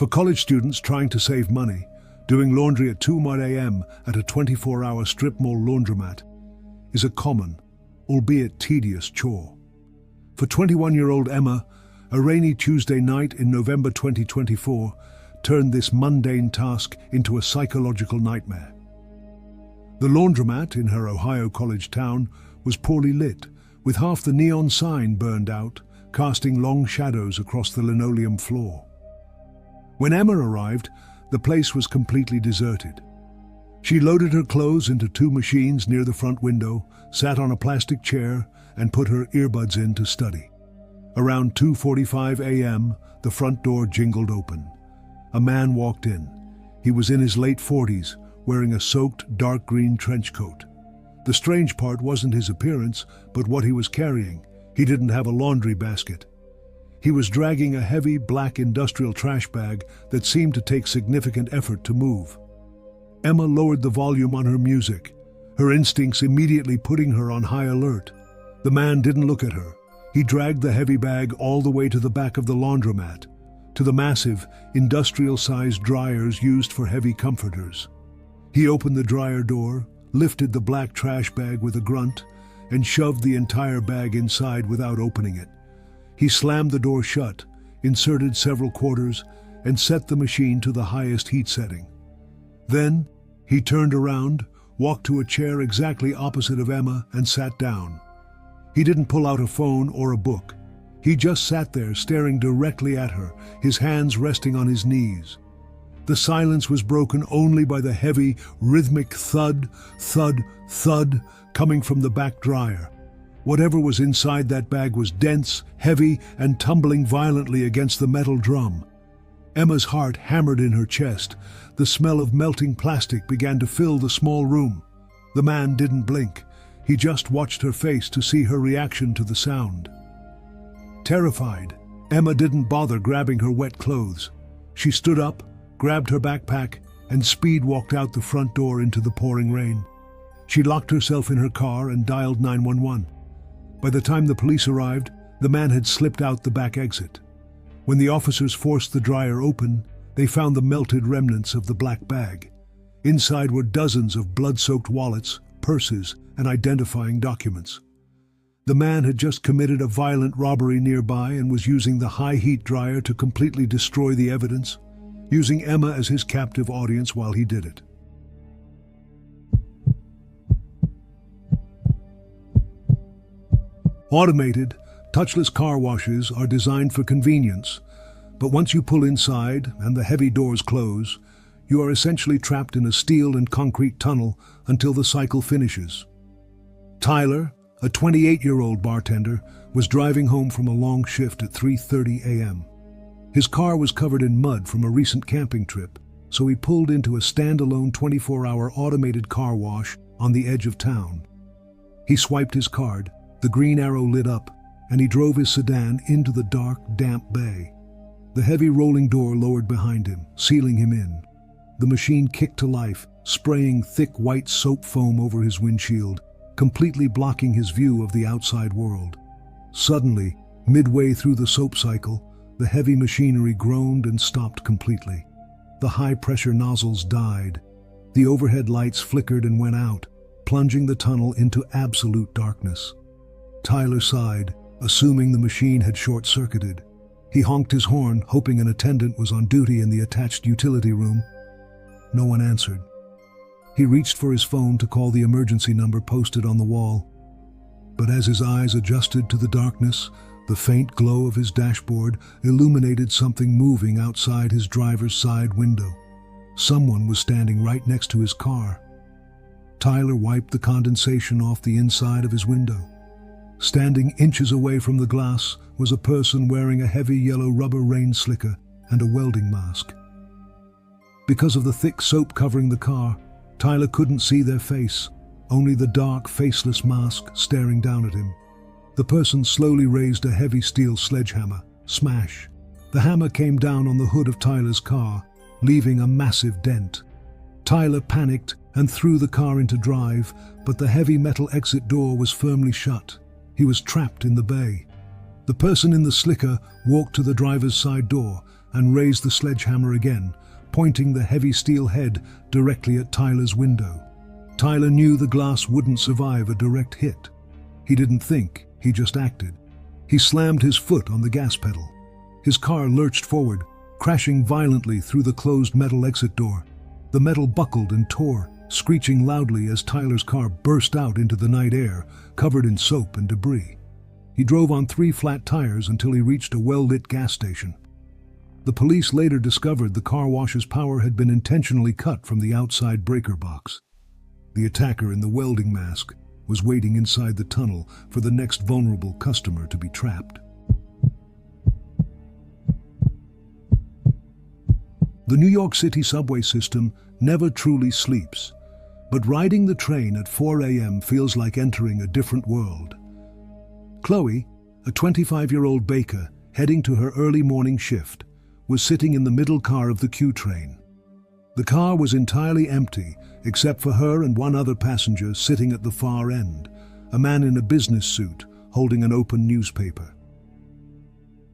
For college students trying to save money, doing laundry at 2 a.m. at a 24-hour strip mall laundromat is a common, albeit tedious, chore. For 21-year-old Emma, a rainy Tuesday night in November 2024 turned this mundane task into a psychological nightmare. The laundromat in her Ohio college town was poorly lit, with half the neon sign burned out, casting long shadows across the linoleum floor. When Emma arrived, the place was completely deserted. She loaded her clothes into 2 machines near the front window, sat on a plastic chair, and put her earbuds in to study. Around 2:45 a.m., the front door jingled open. A man walked in. He was in his late 40s, wearing a soaked dark green trench coat. The strange part wasn't his appearance, but what he was carrying. He didn't have a laundry basket. He was dragging a heavy black industrial trash bag that seemed to take significant effort to move. Emma lowered the volume on her music, her instincts immediately putting her on high alert. The man didn't look at her. He dragged the heavy bag all the way to the back of the laundromat, to the massive, industrial-sized dryers used for heavy comforters. He opened the dryer door, lifted the black trash bag with a grunt, and shoved the entire bag inside without opening it. He slammed the door shut, inserted several quarters, and set the machine to the highest heat setting. Then, he turned around, walked to a chair exactly opposite of Emma, and sat down. He didn't pull out a phone or a book. He just sat there staring directly at her, his hands resting on his knees. The silence was broken only by the heavy, rhythmic thud, thud, thud coming from the back dryer. Whatever was inside that bag was dense, heavy, and tumbling violently against the metal drum. Emma's heart hammered in her chest. The smell of melting plastic began to fill the small room. The man didn't blink. He just watched her face to see her reaction to the sound. Terrified, Emma didn't bother grabbing her wet clothes. She stood up, grabbed her backpack, and speed walked out the front door into the pouring rain. She locked herself in her car and dialed 911. By the time the police arrived, the man had slipped out the back exit. When the officers forced the dryer open, they found the melted remnants of the black bag. Inside were dozens of blood-soaked wallets, purses, and identifying documents. The man had just committed a violent robbery nearby and was using the high-heat dryer to completely destroy the evidence, using Emma as his captive audience while he did it. Automated, touchless car washes are designed for convenience, but once you pull inside and the heavy doors close, you are essentially trapped in a steel and concrete tunnel until the cycle finishes. Tyler, a 28-year-old bartender, was driving home from a long shift at 3:30 a.m. His car was covered in mud from a recent camping trip, so he pulled into a standalone 24-hour automated car wash on the edge of town. He swiped his card, the green arrow lit up, and he drove his sedan into the dark, damp bay. The heavy rolling door lowered behind him, sealing him in. The machine kicked to life, spraying thick white soap foam over his windshield, completely blocking his view of the outside world. Suddenly, midway through the soap cycle, the heavy machinery groaned and stopped completely. The high-pressure nozzles died. The overhead lights flickered and went out, plunging the tunnel into absolute darkness. Tyler sighed, assuming the machine had short-circuited. He honked his horn, hoping an attendant was on duty in the attached utility room. No one answered. He reached for his phone to call the emergency number posted on the wall. But as his eyes adjusted to the darkness, the faint glow of his dashboard illuminated something moving outside his driver's side window. Someone was standing right next to his car. Tyler wiped the condensation off the inside of his window. Standing inches away from the glass was a person wearing a heavy yellow rubber rain slicker and a welding mask. Because of the thick soap covering the car, Tyler couldn't see their face, only the dark, faceless mask staring down at him. The person slowly raised a heavy steel sledgehammer. Smash! The hammer came down on the hood of Tyler's car, leaving a massive dent. Tyler panicked and threw the car into drive, but the heavy metal exit door was firmly shut. He was trapped in the bay. The person in the slicker walked to the driver's side door, and raised the sledgehammer again, pointing the heavy steel head directly at Tyler's window. Tyler knew the glass wouldn't survive a direct hit. He didn't think, he just acted. He slammed his foot on the gas pedal. His car lurched forward, crashing violently through the closed metal exit door. The metal buckled and tore, screeching loudly as Tyler's car burst out into the night air, covered in soap and debris. He drove on 3 flat tires until he reached a well-lit gas station. The police later discovered the car wash's power had been intentionally cut from the outside breaker box. The attacker in the welding mask was waiting inside the tunnel for the next vulnerable customer to be trapped. The New York City subway system never truly sleeps, but riding the train at 4 a.m. feels like entering a different world. Chloe, a 25-year-old baker heading to her early morning shift, was sitting in the middle car of the Q train. The car was entirely empty except for her and one other passenger sitting at the far end, a man in a business suit holding an open newspaper.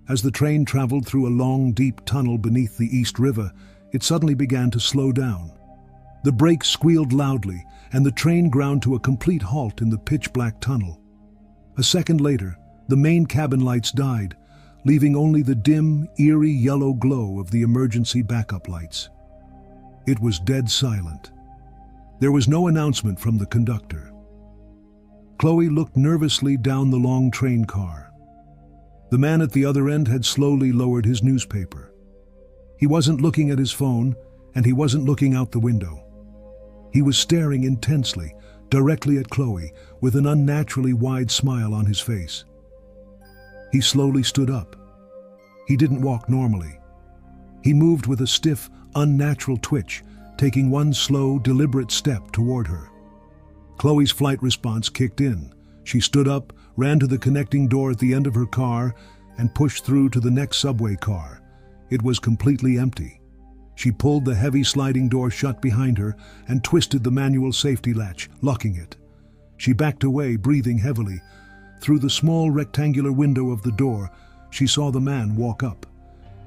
As the train traveled through a long, deep tunnel beneath the East River, it suddenly began to slow down. The brakes squealed loudly, and the train ground to a complete halt in the pitch-black tunnel. A second later, the main cabin lights died, leaving only the dim, eerie yellow glow of the emergency backup lights. It was dead silent. There was no announcement from the conductor. Chloe looked nervously down the long train car. The man at the other end had slowly lowered his newspaper. He wasn't looking at his phone, and he wasn't looking out the window. He was staring intensely, directly at Chloe, with an unnaturally wide smile on his face. He slowly stood up. He didn't walk normally. He moved with a stiff, unnatural twitch, taking one slow, deliberate step toward her. Chloe's flight response kicked in. She stood up, ran to the connecting door at the end of her car, and pushed through to the next subway car. It was completely empty. She pulled the heavy sliding door shut behind her and twisted the manual safety latch, locking it. She backed away, breathing heavily. Through the small rectangular window of the door, she saw the man walk up.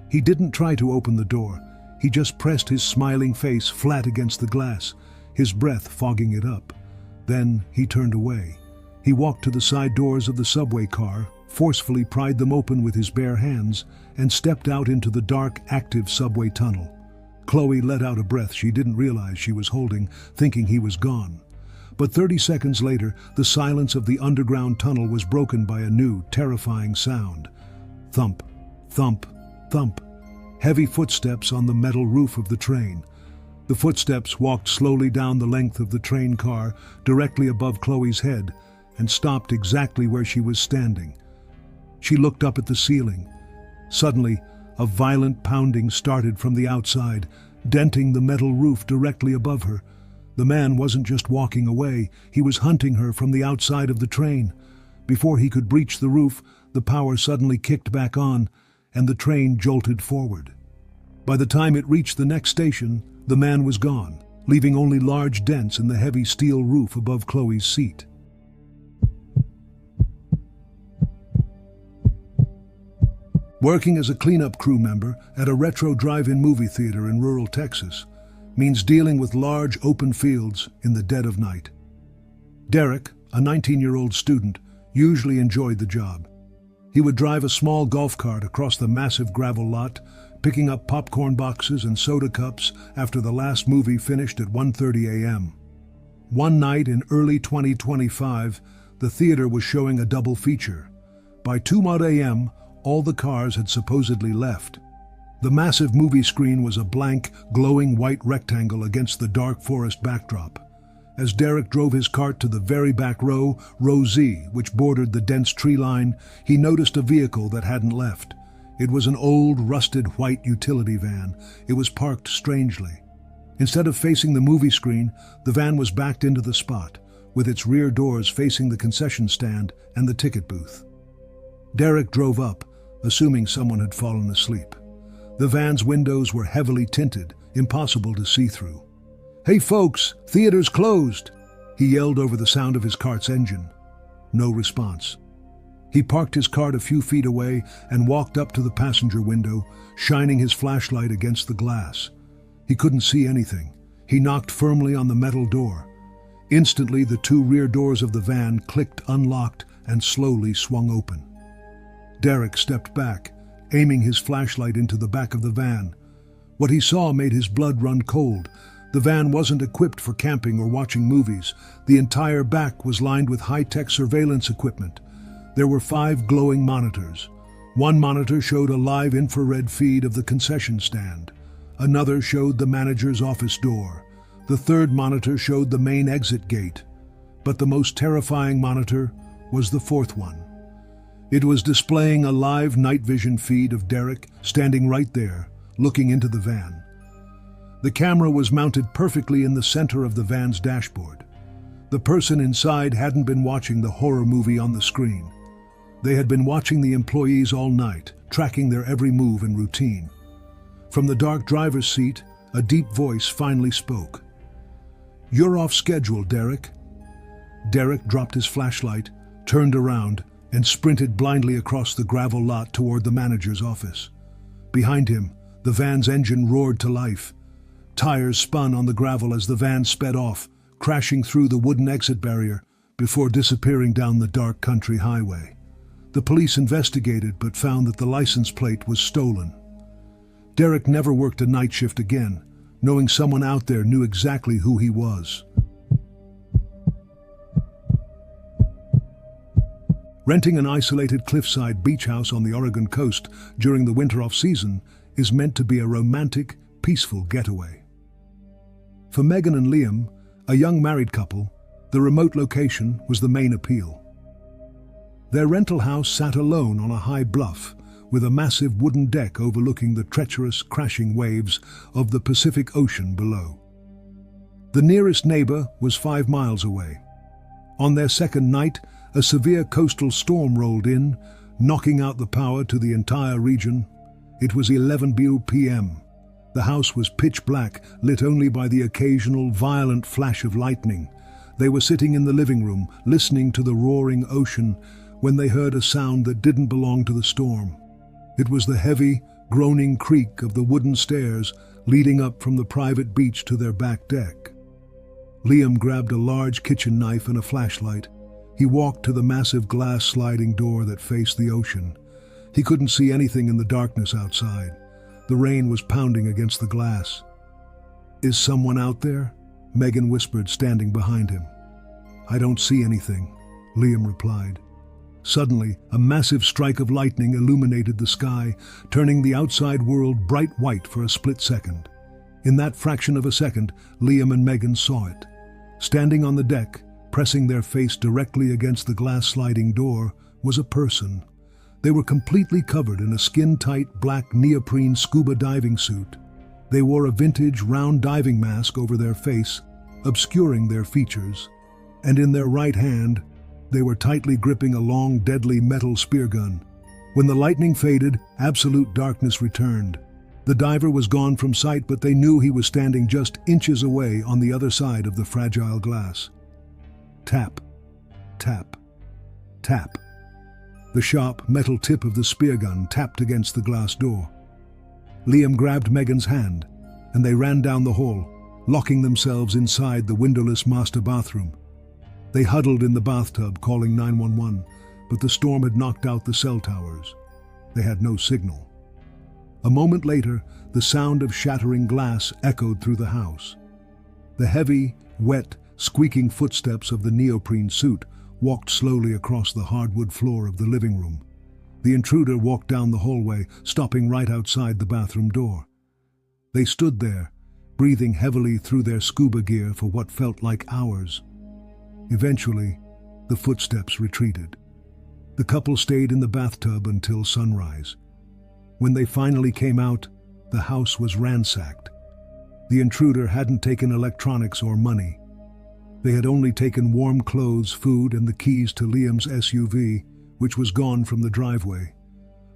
He didn't try to open the door. He just pressed his smiling face flat against the glass, his breath fogging it up. Then he turned away. He walked to the side doors of the subway car, forcefully pried them open with his bare hands, and stepped out into the dark, active subway tunnel. Chloe let out a breath she didn't realize she was holding, thinking he was gone. But 30 seconds later, the silence of the underground tunnel was broken by a new, terrifying sound. Thump, thump, thump. Heavy footsteps on the metal roof of the train. The footsteps walked slowly down the length of the train car, directly above Chloe's head, and stopped exactly where she was standing. She looked up at the ceiling. Suddenly, a violent pounding started from the outside, denting the metal roof directly above her. The man wasn't just walking away, he was hunting her from the outside of the train. Before he could breach the roof, the power suddenly kicked back on, and the train jolted forward. By the time it reached the next station, the man was gone, leaving only large dents in the heavy steel roof above Chloe's seat. Working as a cleanup crew member at a retro drive-in movie theater in rural Texas means dealing with large open fields in the dead of night. Derek, a 19-year-old student, usually enjoyed the job. He would drive a small golf cart across the massive gravel lot, picking up popcorn boxes and soda cups after the last movie finished at 1:30 a.m. One night in early 2025, the theater was showing a double feature. By 2 a.m., all the cars had supposedly left. The massive movie screen was a blank, glowing white rectangle against the dark forest backdrop. As Derek drove his cart to the very back row, Row Z, which bordered the dense tree line, he noticed a vehicle that hadn't left. It was an old, rusted white utility van. It was parked strangely. Instead of facing the movie screen, the van was backed into the spot, with its rear doors facing the concession stand and the ticket booth. Derek drove up, assuming someone had fallen asleep. The van's windows were heavily tinted, impossible to see through. "Hey folks, theater's closed!" he yelled over the sound of his cart's engine. No response. He parked his cart a few feet away and walked up to the passenger window, shining his flashlight against the glass. He couldn't see anything. He knocked firmly on the metal door. Instantly, the two rear doors of the van clicked unlocked and slowly swung open. Derek stepped back, aiming his flashlight into the back of the van. What he saw made his blood run cold. The van wasn't equipped for camping or watching movies. The entire back was lined with high-tech surveillance equipment. There were 5 glowing monitors. One monitor showed a live infrared feed of the concession stand. Another showed the manager's office door. The third monitor showed the main exit gate. But the most terrifying monitor was the fourth one. It was displaying a live night vision feed of Derek standing right there, looking into the van. The camera was mounted perfectly in the center of the van's dashboard. The person inside hadn't been watching the horror movie on the screen. They had been watching the employees all night, tracking their every move and routine. From the dark driver's seat, a deep voice finally spoke. "You're off schedule, Derek." Derek dropped his flashlight, turned around, and sprinted blindly across the gravel lot toward the manager's office. Behind him, the van's engine roared to life. Tires spun on the gravel as the van sped off, crashing through the wooden exit barrier before disappearing down the dark country highway. The police investigated but found that the license plate was stolen. Derek never worked a night shift again, knowing someone out there knew exactly who he was. Renting an isolated cliffside beach house on the Oregon coast during the winter off-season is meant to be a romantic, peaceful getaway. For Megan and Liam, a young married couple, the remote location was the main appeal. Their rental house sat alone on a high bluff, with a massive wooden deck overlooking the treacherous, crashing waves of the Pacific Ocean below. The nearest neighbor was 5 miles away. On their second night, a severe coastal storm rolled in, knocking out the power to the entire region. It was 11 p.m. The house was pitch black, lit only by the occasional violent flash of lightning. They were sitting in the living room, listening to the roaring ocean, when they heard a sound that didn't belong to the storm. It was the heavy, groaning creak of the wooden stairs leading up from the private beach to their back deck. Liam grabbed a large kitchen knife and a flashlight. He walked to the massive glass sliding door that faced the ocean. He couldn't see anything in the darkness outside. The rain was pounding against the glass. "Is someone out there?" Megan whispered, standing behind him. "I don't see anything," Liam replied. Suddenly, a massive strike of lightning illuminated the sky, turning the outside world bright white for a split second. In that fraction of a second, Liam and Megan saw it. Standing on the deck, pressing their face directly against the glass sliding door, was a person. They were completely covered in a skin-tight black neoprene scuba diving suit. They wore a vintage round diving mask over their face, obscuring their features, and in their right hand, they were tightly gripping a long, deadly metal spear gun. When the lightning faded, absolute darkness returned. The diver was gone from sight, but they knew he was standing just inches away on the other side of the fragile glass. Tap, tap, tap. The sharp metal tip of the spear gun tapped against the glass door. Liam grabbed Megan's hand, and they ran down the hall, locking themselves inside the windowless master bathroom. They huddled in the bathtub, calling 911, but the storm had knocked out the cell towers. They had no signal. A moment later, the sound of shattering glass echoed through the house. The heavy, wet, squeaking footsteps of the neoprene suit walked slowly across the hardwood floor of the living room. The intruder walked down the hallway, stopping right outside the bathroom door. They stood there, breathing heavily through their scuba gear for what felt like hours. Eventually, the footsteps retreated. The couple stayed in the bathtub until sunrise. When they finally came out, the house was ransacked. The intruder hadn't taken electronics or money. They had only taken warm clothes, food, and the keys to Liam's SUV, which was gone from the driveway.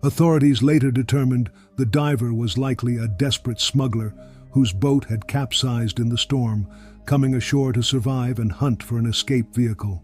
Authorities later determined the diver was likely a desperate smuggler whose boat had capsized in the storm, coming ashore to survive and hunt for an escape vehicle.